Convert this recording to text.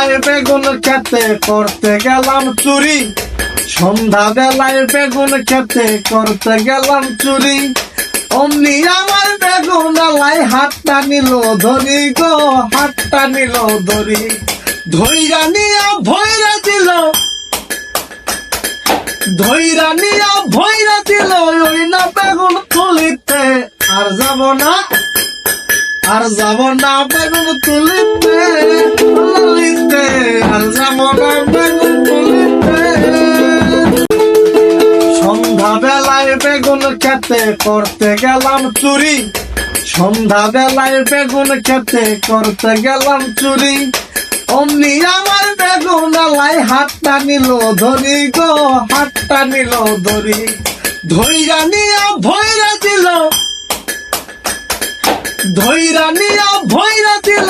বেলায় বেগুন খেতে করতে গেলাম চুরি, সন্ধ্যা বেলায় বেগুন খেতে করতে গেলাম চুরি। অমনি আমার বেগুন আলাই হাতটা নিল ধরি গো, হাতটা নিল ধরি, ধইরা নিয়া ভৈরা দিল, ধইরা নিয়া ভৈরা দিল। ওই না বেগুন তুলিতে আর যাব না, আর যাব না বেগুন তুলিতে, তুলিতে আর যাব না বেগুন তুলিতে। সন্ধ্যা বেলায় বেগুন খেতে করতে গেলাম চুরি, সন্ধ্যা বেলায় বেগুন খেতে করতে গেলাম চুরি। অমনি আমার বেগুন আলাই হাতটা নিল ধরি গো, হাতটা নিল ধরি, ধইরা নিয়া ভৈরা দিল, ধইরা নিয়া ভৈরা দিল।